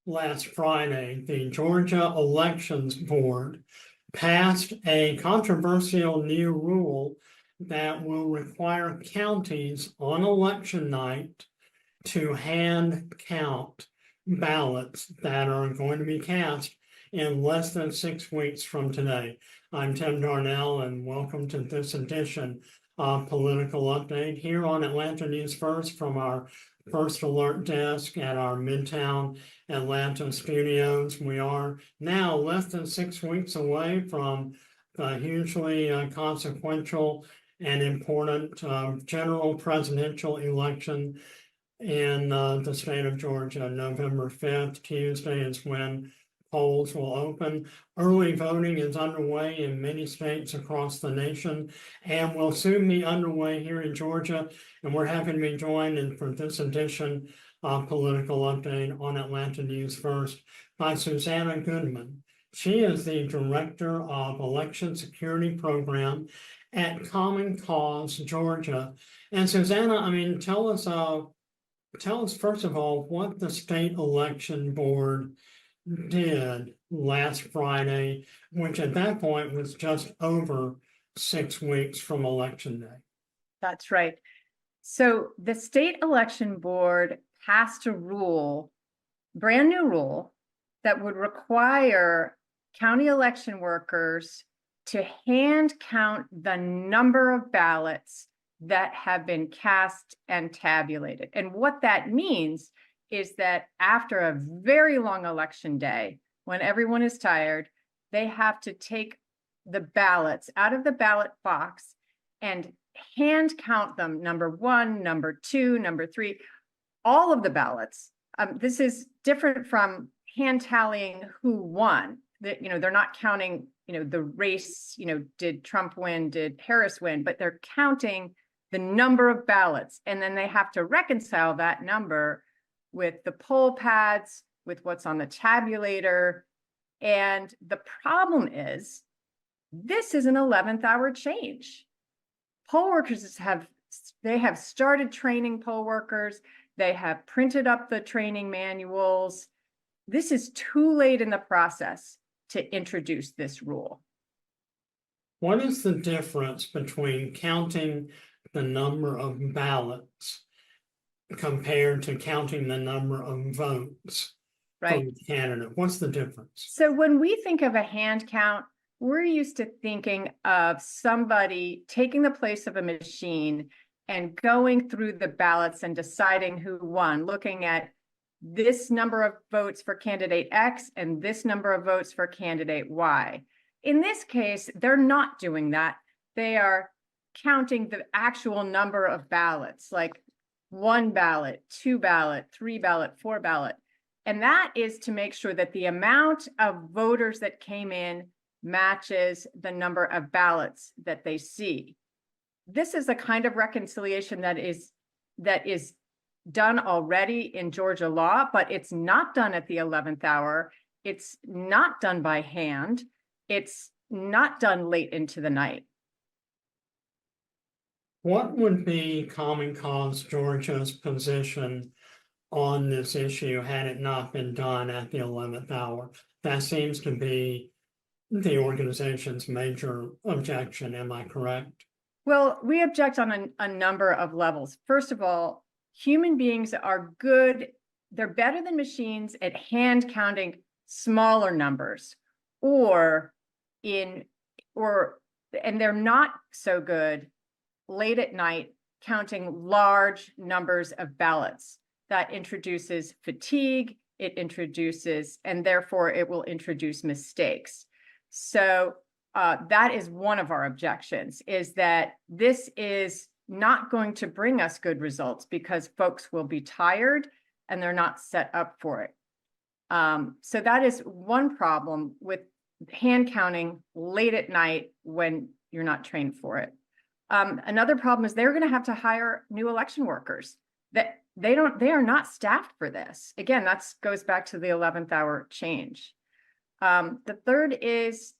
last Friday, the Georgia Elections Board passed a controversial new rule that will require counties on election night to hand count ballots that are going to be cast in less than 6 weeks from today. I'm Tim Darnell, and welcome to this edition of Political Update here on Atlanta News First from our First Alert desk at our Midtown Atlanta studios. We are now less than 6 weeks away from the hugely consequential and important general presidential election in the state of Georgia. November 5th, Tuesday, is when polls will open. Early voting is underway in many states across the nation and will soon be underway here in Georgia. And we're happy to be joined for this edition of Political Update on Atlanta News First by Susannah Goodman. She is the Director of Election Security Program at Common Cause Georgia. And Susannah, tell us first of all what the state election board did last Friday, which at that point was just over 6 weeks from election day. That's right. So the state election board passed a rule, brand new rule, that would require county election workers to hand count the number of ballots that have been cast and tabulated. And what that means is that after a very long election day, when everyone is tired, they have to take the ballots out of the ballot box and hand count them, number 1, number 2, number 3, all of the ballots. This is different from hand tallying who won. They're not counting, the race, did Trump win, did Harris win, but they're counting the number of ballots. And then they have to reconcile that number with the poll pads, with what's on the tabulator. And the problem is, this is an 11th hour change. Poll workers have started training poll workers. They have printed up the training manuals. This is too late in the process to introduce this rule. What is the difference between counting the number of ballots compared to counting the number of votes from the candidate? What's the difference? So when we think of a hand count, we're used to thinking of somebody taking the place of a machine and going through the ballots and deciding who won, looking at this number of votes for candidate X and this number of votes for candidate Y. In this case, they're not doing that. They are counting the actual number of ballots, like 1 ballot, 2 ballot, 3 ballot, 4 ballot. And that is to make sure that the amount of voters that came in matches the number of ballots that they see. This is a kind of reconciliation that is done already in Georgia law, but it's not done at the 11th hour. It's not done by hand. It's not done late into the night. What would be Common Cause Georgia's position on this issue had it not been done at the 11th hour? That seems to be the organization's major objection. Am I correct? Well, we object on a number of levels. First of all, human beings are good. They're better than machines at hand counting smaller numbers, and they're not so good late at night counting large numbers of ballots. That introduces fatigue, and therefore it will introduce mistakes. So that is one of our objections, is that this is not going to bring us good results because folks will be tired and they're not set up for it. So that is one problem with hand counting late at night when you're not trained for it. Another problem is they're going to have to hire new election workers. That they are not staffed for this. Again, that goes back to the 11th hour change. The third is,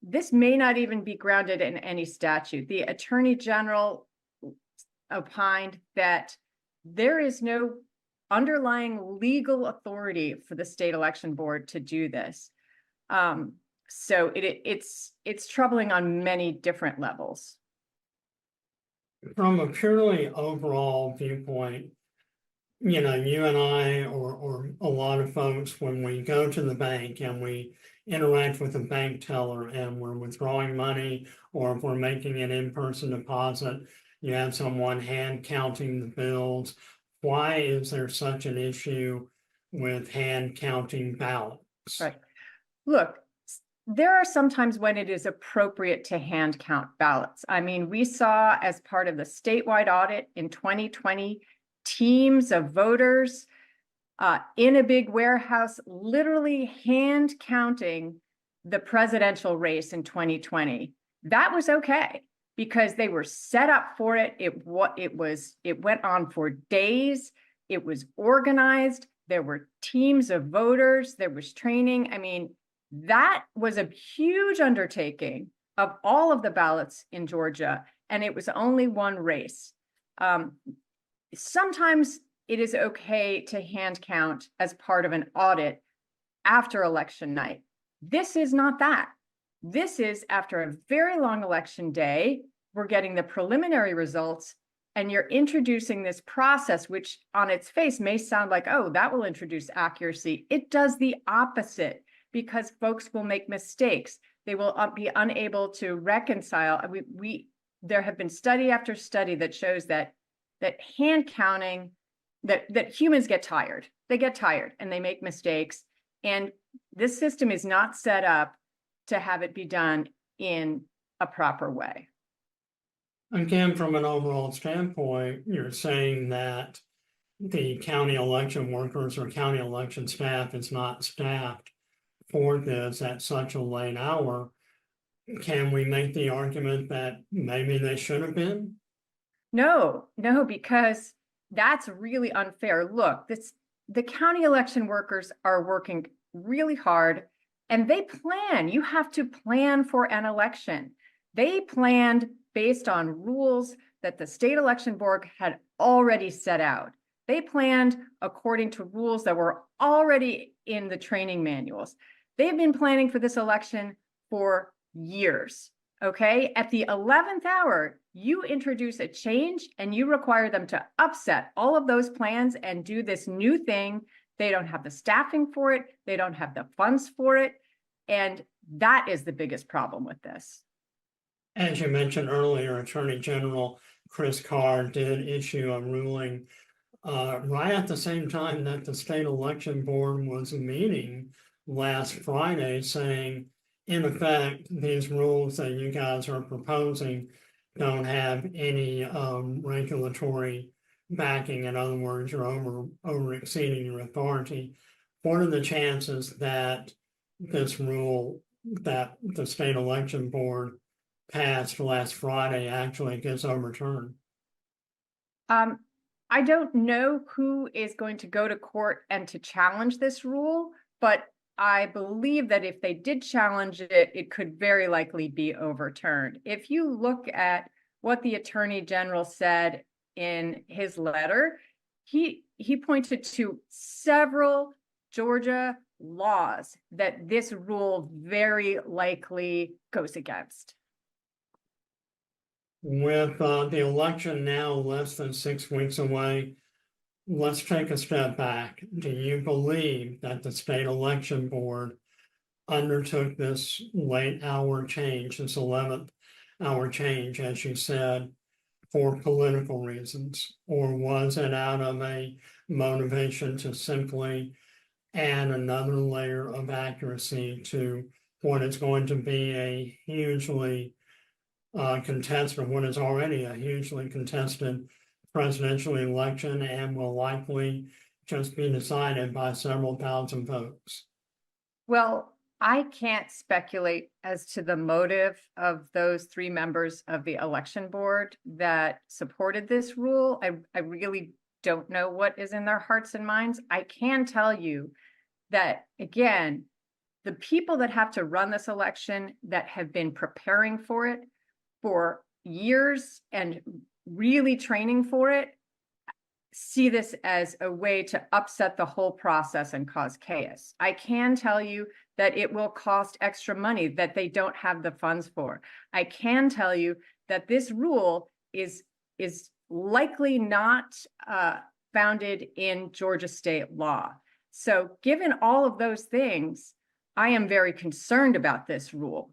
this may not even be grounded in any statute. The Attorney General opined that there is no underlying legal authority for the state election board to do this. So it's troubling on many different levels. From a purely overall viewpoint, you know, you and I, or a lot of folks, when we go to the bank and we interact with a bank teller and we're withdrawing money, or if we're making an in-person deposit, you have someone hand counting the bills. Why is there such an issue with hand counting ballots? Right. Look, there are some times when it is appropriate to hand count ballots. I mean, we saw as part of the statewide audit in 2020, teams of voters in a big warehouse literally hand counting the presidential race in 2020. That was okay because they were set up for it. It went on for days. It was organized. There were teams of voters. There was training. I mean, that was a huge undertaking of all of the ballots in Georgia, and it was only one race. Sometimes it is okay to hand count as part of an audit after election night. This is not that. This is after a very long election day. We're getting the preliminary results, and you're introducing this process, which on its face may sound like, oh, that will introduce accuracy. It does the opposite, because folks will make mistakes. They will be unable to reconcile. There have been study after study that shows that hand counting, that humans get tired. They get tired and they make mistakes. And this system is not set up to have it be done in a proper way. Again, from an overall standpoint, you're saying that the county election workers or county election staff is not staffed for this at such a late hour. Can we make the argument that maybe they should have been? No, because that's really unfair. Look, the county election workers are working really hard, and they plan. You have to plan for an election. They planned based on rules that the state election board had already set out. They planned according to rules that were already in the training manuals. They've been planning for this election for years. Okay, at the 11th hour, you introduce a change and you require them to upset all of those plans and do this new thing. They don't have the staffing for it. They don't have the funds for it. And that is the biggest problem with this. As you mentioned earlier, Attorney General Chris Carr did issue a ruling right at the same time that the state election board was meeting last Friday, saying, in effect, these rules that you guys are proposing don't have any regulatory backing. In other words, you're over exceeding your authority. What are the chances that this rule that the state election board passed last Friday actually gets overturned? I don't know who is going to go to court and to challenge this rule, but I believe that if they did challenge it, it could very likely be overturned. If you look at what the Attorney General said in his letter, he pointed to several Georgia laws that this rule very likely goes against. With the election now less than 6 weeks away, let's take a step back. Do you believe that the state election board undertook this late hour change, this 11th hour change, as you said, for political reasons? Or was it out of a motivation to simply add another layer of accuracy to what is going to be a hugely contested, what is already a hugely contested presidential election and will likely just be decided by several thousand votes? Well, I can't speculate as to the motive of those 3 members of the election board that supported this rule. I really don't know what is in their hearts and minds. I can tell you that, again, the people that have to run this election, that have been preparing for it for years and really training for it, see this as a way to upset the whole process and cause chaos. I can tell you that it will cost extra money that they don't have the funds for. I can tell you that this rule is likely not founded in Georgia state law. So given all of those things, I am very concerned about this rule.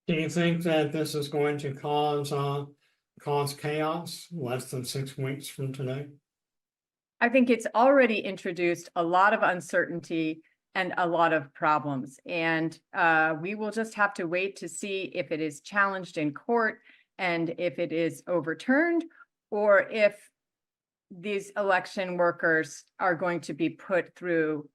Do you think that this is going to cause chaos less than 6 weeks from today? I think it's already introduced a lot of uncertainty and a lot of problems. And we will just have to wait to see if it is challenged in court and if it is overturned, or if these election workers are going to be put through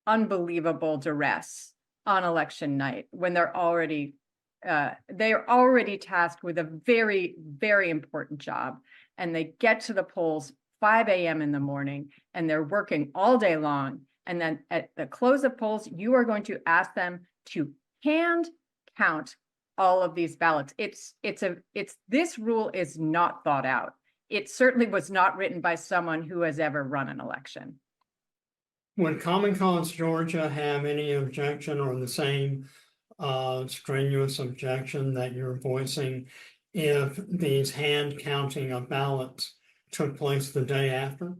unbelievable duress on election night when they're already tasked with a very, very important job, and they get to the polls 5 a.m. in the morning and they're working all day long. And then at the close of polls, you are going to ask them to hand count all of these ballots. This rule is not thought out. It certainly was not written by someone who has ever run an election. Would Common Cause Georgia have any objection or the same strenuous objection that you're voicing if these hand counting of ballots took place the day after?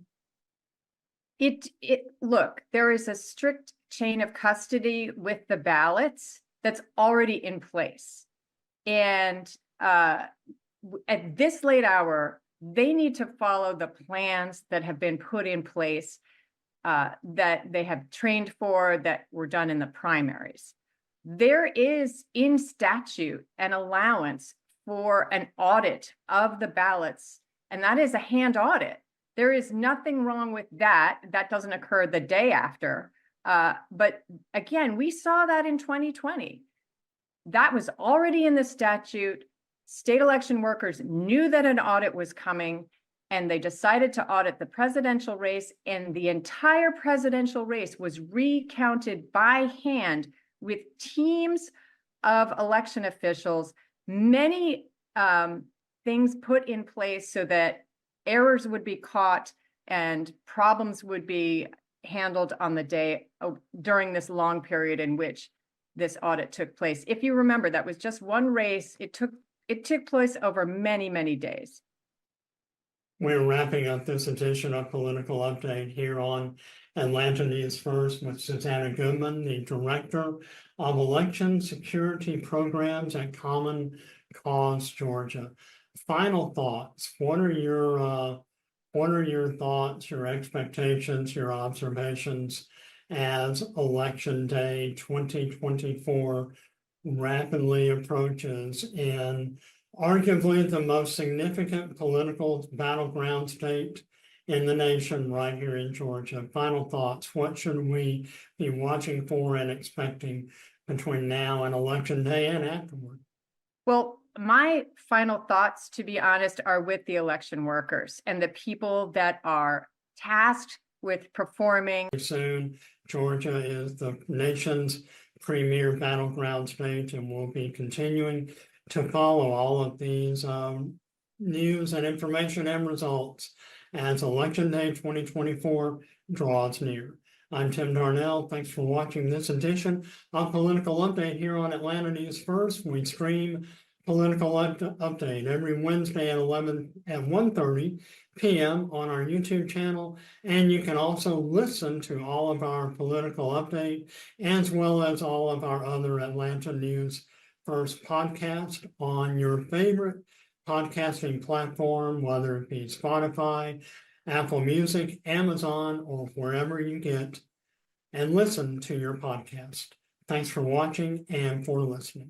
Look, there is a strict chain of custody with the ballots that's already in place. And at this late hour, they need to follow the plans that have been put in place, that they have trained for, that were done in the primaries. There is in statute an allowance for an audit of the ballots, and that is a hand audit. There is nothing wrong with that. That doesn't occur the day after. But again, we saw that in 2020. That was already in the statute. State election workers knew that an audit was coming, and they decided to audit the presidential race, and the entire presidential race was recounted by hand with teams of election officials, many things put in place so that errors would be caught and problems would be handled on the day during this long period in which this audit took place. If you remember, that was just one race. It took place over many, many days. We're wrapping up this edition of Political Update here on Atlanta News First with Susannah Goodman, the Director of Election Security Programs at Common Cause Georgia. Final thoughts. What are your thoughts, your expectations, your observations as Election Day 2024 rapidly approaches in arguably the most significant political battleground state in the nation, right here in Georgia? Final thoughts. What should we be watching for and expecting between now and Election Day and afterward? Well, my final thoughts, to be honest, are with the election workers and the people that are tasked with performing. Soon, Georgia is the nation's premier battleground state, and we'll be continuing to follow all of these news and information and results as Election Day 2024 draws near. I'm Tim Darnell. Thanks for watching this edition of Political Update here on Atlanta News First. We stream Political Update every Wednesday at 1:30 p.m. on our YouTube channel, and you can also listen to all of our Political Update as well as all of our other Atlanta News First podcast on your favorite podcasting platform, whether it be Spotify, Apple Music, Amazon, or wherever you get and listen to your podcast. Thanks for watching and for listening.